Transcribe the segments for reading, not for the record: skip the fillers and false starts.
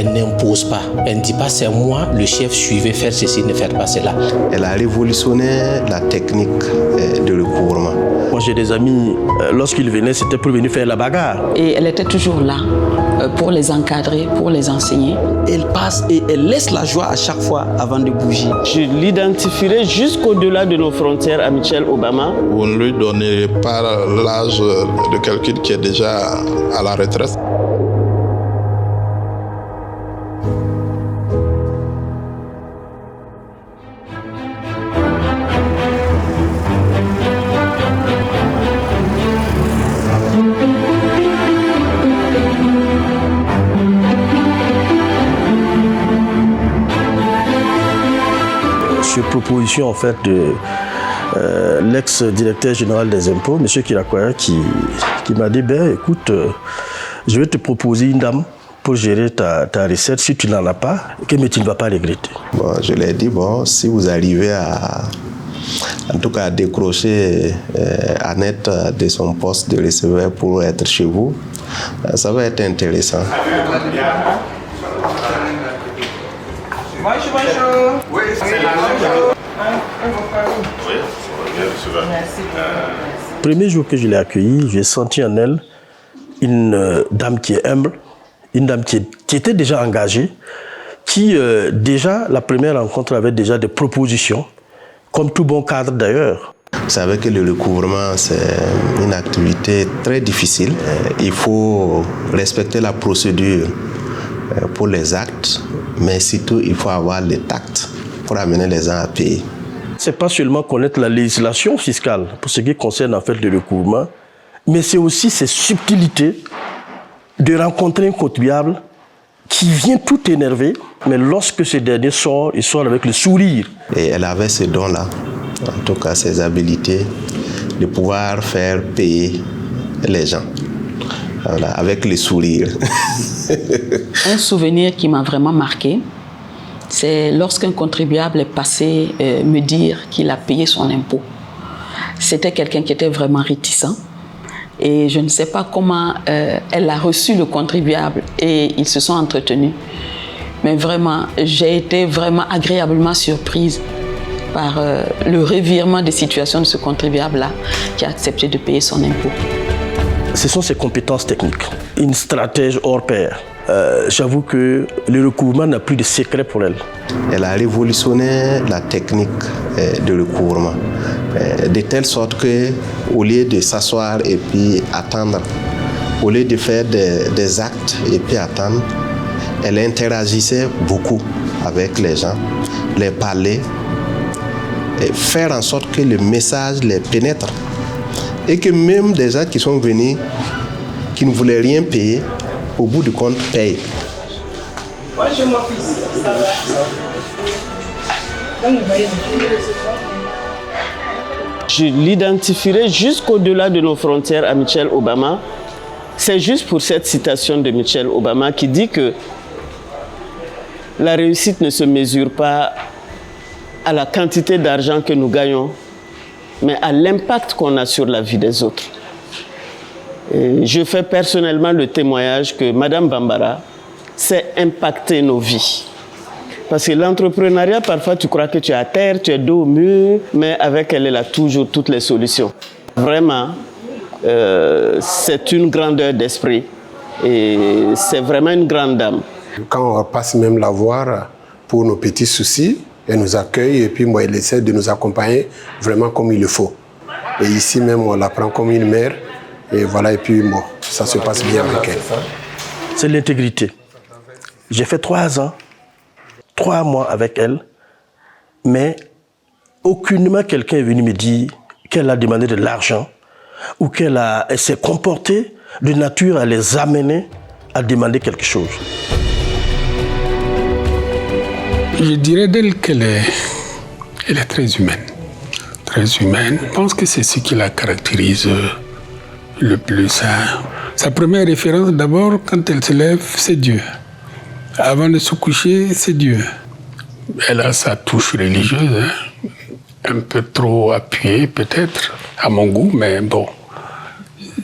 Elle n'impose pas. Elle ne dit pas c'est moi, le chef, suivez faire ceci, ne faites pas cela. Elle a révolutionné la technique de recouvrement. Moi j'ai des amis, lorsqu'ils venaient, c'était pour venir faire la bagarre. Et elle était toujours là pour les encadrer, pour les enseigner. Elle passe et elle laisse la joie à chaque fois avant de bouger. Je l'identifierai jusqu'au-delà de nos frontières à Michelle Obama. Vous ne lui donnerez pas l'âge de quelqu'un qui est déjà à la retraite. Sur proposition en fait de l'ex-directeur général des impôts, M. Kirakoya, qui m'a dit écoute, je vais te proposer une dame pour gérer ta recette. Si tu n'en as pas, mais tu ne vas pas regretter. Bon, je lui ai dit si vous arrivez en tout cas à décrocher Annette de son poste de receveur pour être chez vous, ça va être intéressant. Bonjour. Oui, Premier jour que je l'ai accueillie, j'ai senti en elle une dame qui est humble, une dame qui était déjà engagée, qui déjà, la première rencontre avait déjà des propositions, comme tout bon cadre d'ailleurs. Vous savez que le recouvrement, c'est une activité très difficile. Il faut respecter la procédure pour les actes, mais surtout il faut avoir le tact pour amener les gens à payer. C'est pas seulement connaître la législation fiscale pour ce qui concerne en fait le recouvrement, mais c'est aussi ces subtilités de rencontrer un contribuable qui vient tout énervé, mais lorsque ce dernier sort, il sort avec le sourire. Et elle avait ce don-là, en tout cas ses habilités, de pouvoir faire payer les gens. Voilà, avec le sourire. Un souvenir qui m'a vraiment marqué, c'est lorsqu'un contribuable est passé me dire qu'il a payé son impôt. C'était quelqu'un qui était vraiment réticent. Et je ne sais pas comment elle a reçu le contribuable et ils se sont entretenus. Mais vraiment, j'ai été vraiment agréablement surprise par le revirement des situations de ce contribuable-là qui a accepté de payer son impôt. Ce sont ses compétences techniques, une stratège hors pair. J'avoue que le recouvrement n'a plus de secret pour elle. Elle a révolutionné la technique de recouvrement, de telle sorte qu'au lieu de s'asseoir et puis attendre, au lieu de faire des actes et puis attendre, elle interagissait beaucoup avec les gens, les parler, et faire en sorte que le message les pénètre. Et que même des gens qui sont venus, qui ne voulaient rien payer, au bout du compte, payent. Bonjour mon fils. Ça va? Je l'identifierai jusqu'au-delà de nos frontières à Michelle Obama. C'est juste pour cette citation de Michelle Obama qui dit que la réussite ne se mesure pas à la quantité d'argent que nous gagnons, mais à l'impact qu'on a sur la vie des autres. Et je fais personnellement le témoignage que Madame Bambara sait impacter nos vies. Parce que l'entrepreneuriat, parfois tu crois que tu es à terre, tu es dos au mur, mais avec elle, elle a toujours toutes les solutions. Vraiment, c'est une grandeur d'esprit et c'est vraiment une grande dame. Quand on passe même la voir pour nos petits soucis, elle nous accueille et puis moi, elle essaie de nous accompagner vraiment comme il le faut. Et ici même, on la prend comme une mère. Et voilà, et puis bon, ça se passe bien avec elle. C'est l'intégrité. J'ai fait 3 ans, 3 mois avec elle, mais aucunement quelqu'un est venu me dire qu'elle a demandé de l'argent ou qu'elle s'est comportée de nature à les amener à demander quelque chose. Je dirais d'elle qu'elle est très humaine. Très humaine. Je pense que c'est ce qui la caractérise le plus. Sa première référence, d'abord, quand elle se lève, c'est Dieu. Avant de se coucher, c'est Dieu. Elle a sa touche religieuse, un peu trop appuyée peut-être, à mon goût, mais bon,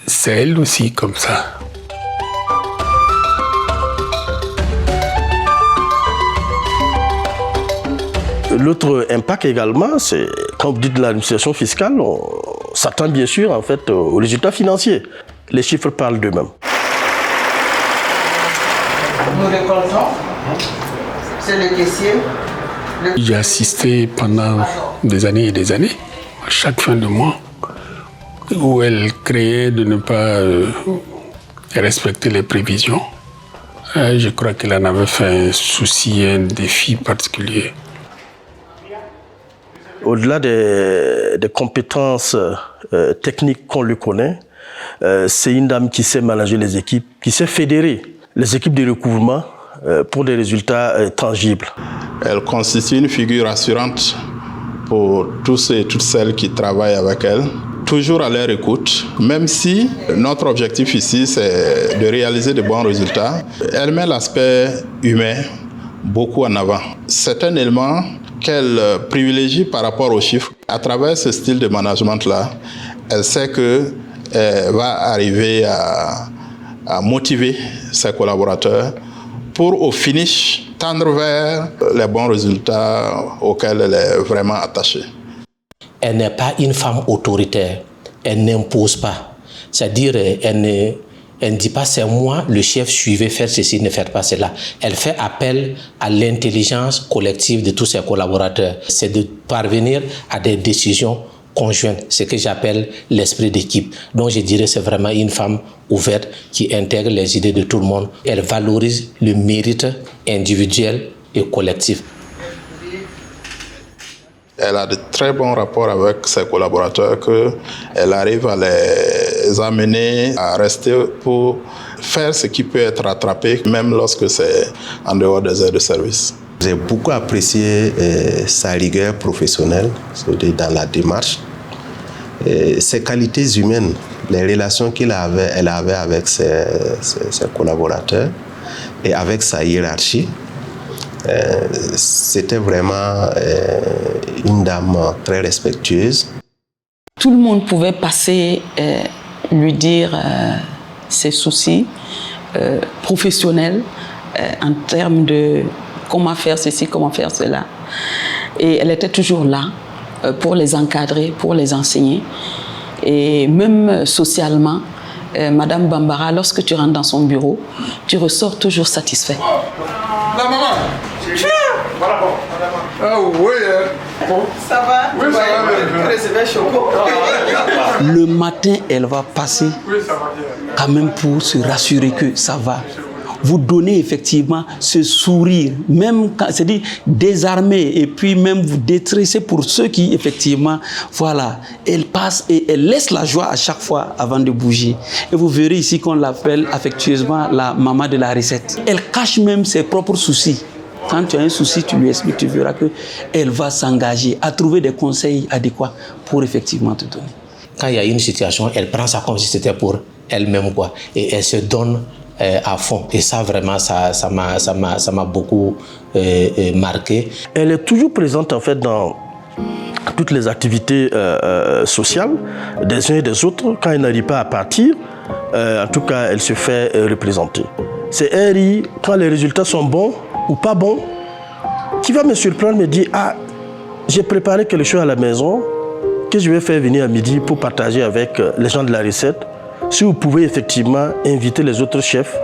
c'est elle aussi comme ça. L'autre impact également, c'est quand vous dites de l'administration fiscale, on s'attend bien sûr en fait aux résultats financiers. Les chiffres parlent d'eux-mêmes. Nous récoltons. C'est le caissier. J'ai assisté pendant des années et des années, à chaque fin de mois, où elle créait de ne pas respecter les prévisions. Je crois qu'elle en avait fait un souci, un défi particulier. Au-delà des compétences techniques qu'on lui connaît, c'est une dame qui sait manager les équipes, qui sait fédérer les équipes de recouvrement pour des résultats tangibles. Elle constitue une figure rassurante pour tous et toutes celles qui travaillent avec elle. Toujours à leur écoute, même si notre objectif ici, c'est de réaliser de bons résultats. Elle met l'aspect humain beaucoup en avant. C'est un élément qu'elle privilégie par rapport aux chiffres. À travers ce style de management-là, elle sait qu'elle va arriver à motiver ses collaborateurs pour, au finish, tendre vers les bons résultats auxquels elle est vraiment attachée. Elle n'est pas une femme autoritaire, elle n'impose pas. C'est-à-dire, elle ne dit pas c'est moi, le chef, suivez faire ceci, ne faites pas cela. Elle fait appel à l'intelligence collective de tous ses collaborateurs. C'est de parvenir à des décisions conjointes, ce que j'appelle l'esprit d'équipe. Donc je dirais c'est vraiment une femme ouverte qui intègre les idées de tout le monde. Elle valorise le mérite individuel et collectif. Elle a de très bons rapports avec ses collaborateurs, qu'elle arrive à les amener à rester pour faire ce qui peut être rattrapé, même lorsque c'est en dehors des heures de service. J'ai beaucoup apprécié sa rigueur professionnelle dans la démarche, ses qualités humaines, les relations qu'elle avait avec ses collaborateurs et avec sa hiérarchie. C'était vraiment une dame très respectueuse. Tout le monde pouvait passer, lui dire ses soucis professionnels en termes de comment faire ceci, comment faire cela. Et elle était toujours là pour les encadrer, pour les enseigner. Et même socialement, Madame Bambara, lorsque tu rentres dans son bureau, tu ressors toujours satisfait. La maman, voilà bon. Ah oui, ça va? Oui, ça va. Le matin, elle va passer quand même pour se rassurer que ça va. Vous donnez effectivement ce sourire, même quand c'est-à-dire désarmer et puis même vous détresser pour ceux qui effectivement, voilà, elle passe et elle laisse la joie à chaque fois avant de bouger. Et vous verrez ici qu'on l'appelle affectueusement la maman de la recette. Elle cache même ses propres soucis. Quand tu as un souci, tu lui expliques, tu verras qu'elle va s'engager à trouver des conseils adéquats pour effectivement te donner. Quand il y a une situation, elle prend ça comme si c'était pour elle-même, quoi. Et elle se donne à fond. Et ça, vraiment, ça m'a beaucoup marqué. Elle est toujours présente, en fait, dans toutes les activités sociales des uns et des autres. Quand elle n'arrive pas à partir, en tout cas, elle se fait représenter. C'est elle, quand les résultats sont bons ou pas bons, qui va me surprendre, me dire « Ah, j'ai préparé quelque chose à la maison que je vais faire venir à midi pour partager avec les gens de la recette. Si vous pouvez effectivement inviter les autres chefs,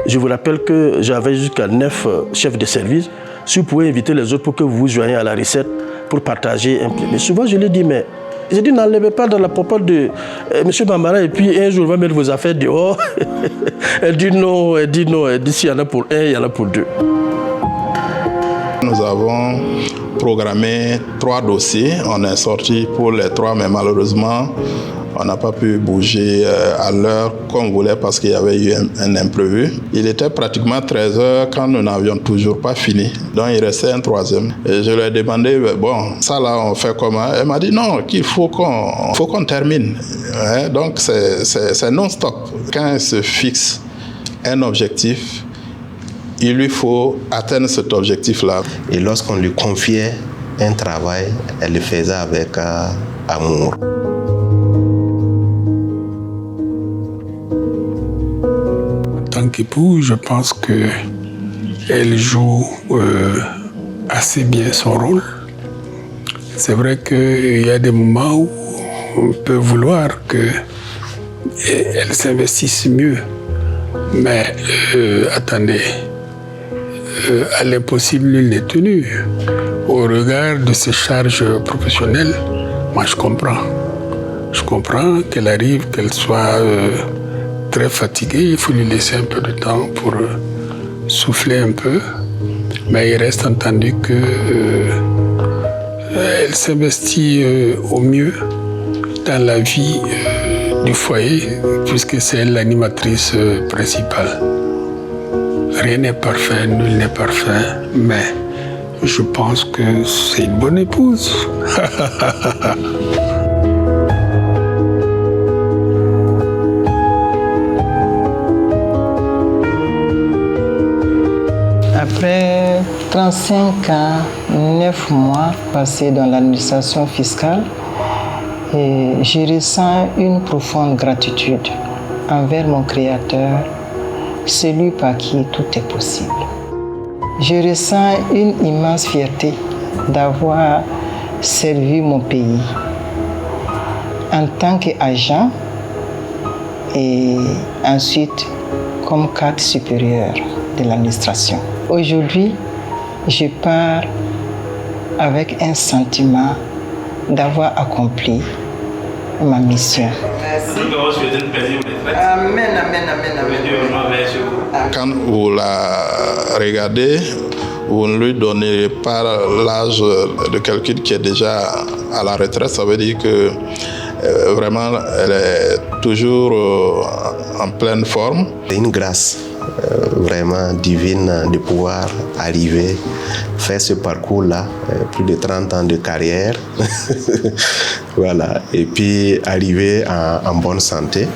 je vous rappelle que j'avais jusqu'à 9 chefs de service. Si vous pouvez inviter les autres pour que vous vous joigniez à la recette pour partager un peu. Mais souvent, je lui dis, mais j'ai dit, n'enlevez pas dans la popote de M. Bambara et puis un jour, on va mettre vos affaires dehors. Elle dit non, s'il y en a pour un, il y en a pour deux. Nous avons programmé 3 dossiers. On est sorti pour les 3, mais malheureusement, on n'a pas pu bouger à l'heure qu'on voulait parce qu'il y avait eu un imprévu. Il était pratiquement 13h quand nous n'avions toujours pas fini. Donc il restait un 3e. Et je lui ai demandé, bon, ça là, on fait comment? Elle m'a dit non, qu'il faut qu'on termine. Ouais, donc c'est non-stop. Quand elle se fixe un objectif, il lui faut atteindre cet objectif-là. Et lorsqu'on lui confiait un travail, elle le faisait avec amour. En tant qu'époux, je pense qu'elle joue assez bien son rôle. C'est vrai qu'il y a des moments où on peut vouloir qu'elle s'investisse mieux. Mais attendez, à l'impossible, nul n'est tenu. Au regard de ses charges professionnelles, moi je comprends. Je comprends qu'elle arrive, qu'elle soit très fatiguée. Il faut lui laisser un peu de temps pour souffler un peu. Mais il reste entendu qu'elle s'investit au mieux dans la vie du foyer, puisque c'est elle l'animatrice principale. Rien n'est parfait, nul n'est parfait, mais je pense que c'est une bonne épouse. Après 35 ans, 9 mois passés dans l'administration fiscale, je ressens une profonde gratitude envers mon Créateur, celui par qui tout est possible. Je ressens une immense fierté d'avoir servi mon pays en tant qu'agent et ensuite comme cadre supérieur de l'administration. Aujourd'hui, je pars avec un sentiment d'avoir accompli ma mission. Merci. Amen, amen, amen, amen. Quand vous la regardez, vous ne lui donnez pas l'âge de quelqu'un qui est déjà à la retraite. Ça veut dire que vraiment, elle est toujours en pleine forme. C'est une grâce vraiment divine de pouvoir arriver, faire ce parcours-là, plus de 30 ans de carrière, voilà, et puis arriver en bonne santé.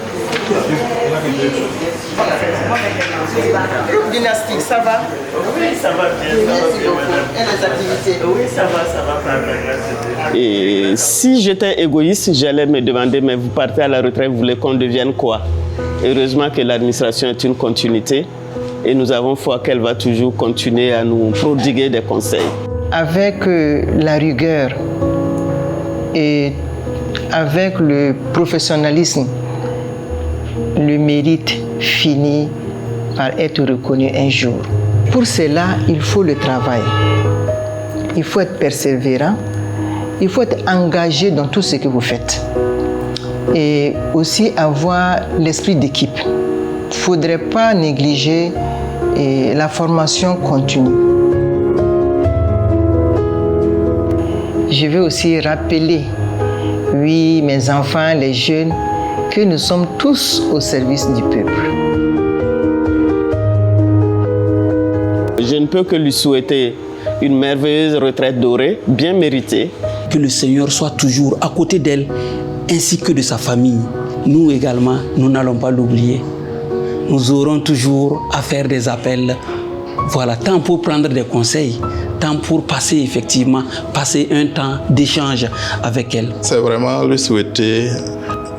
Groupe dynastique, ça va? Oui, ça va bien. Merci beaucoup. Et les activités? Oui, ça va. Et si j'étais égoïste, j'allais me demander, mais vous partez à la retraite, vous voulez qu'on devienne quoi? Heureusement que l'administration est une continuité et nous avons foi qu'elle va toujours continuer à nous prodiguer des conseils. Avec la rigueur et avec le professionnalisme, le mérite finit par être reconnu un jour. Pour cela, il faut le travail. Il faut être persévérant. Il faut être engagé dans tout ce que vous faites. Et aussi avoir l'esprit d'équipe. Il ne faudrait pas négliger la formation continue. Je veux aussi rappeler, oui, mes enfants, les jeunes, que nous sommes tous au service du peuple. Je ne peux que lui souhaiter une merveilleuse retraite dorée, bien méritée. Que le Seigneur soit toujours à côté d'elle, ainsi que de sa famille. Nous également, nous n'allons pas l'oublier. Nous aurons toujours à faire des appels, voilà, tant pour prendre des conseils, tant pour passer un temps d'échange avec elle. C'est vraiment lui souhaiter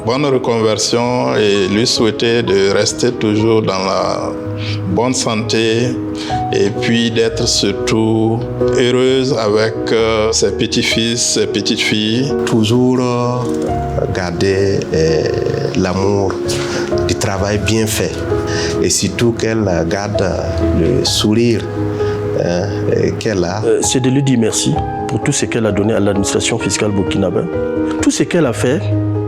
bonne reconversion et lui souhaiter de rester toujours dans la bonne santé et puis d'être surtout heureuse avec ses petits-fils, ses petites-filles. Toujours garder l'amour du travail bien fait et surtout qu'elle garde le sourire qu'elle a. C'est de lui dire merci pour tout ce qu'elle a donné à l'administration fiscale burkinabé. Tout ce qu'elle a fait,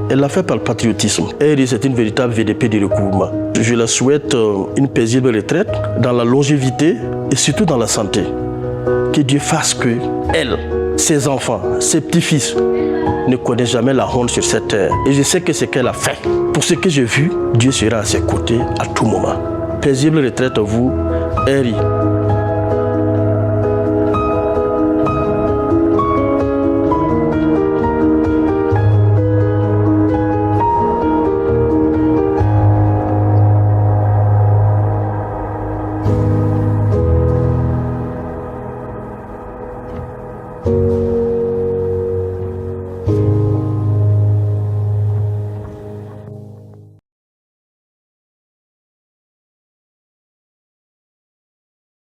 elle l'a fait par le patriotisme. Elle, c'est une véritable VDP de recouvrement. Je la souhaite une paisible retraite dans la longévité et surtout dans la santé. Que Dieu fasse que elle, ses enfants, ses petits-fils ne connaissent jamais la honte sur cette terre. Et je sais que ce qu'elle a fait, pour ce que j'ai vu, Dieu sera à ses côtés à tout moment. Paisible retraite à vous, Henry.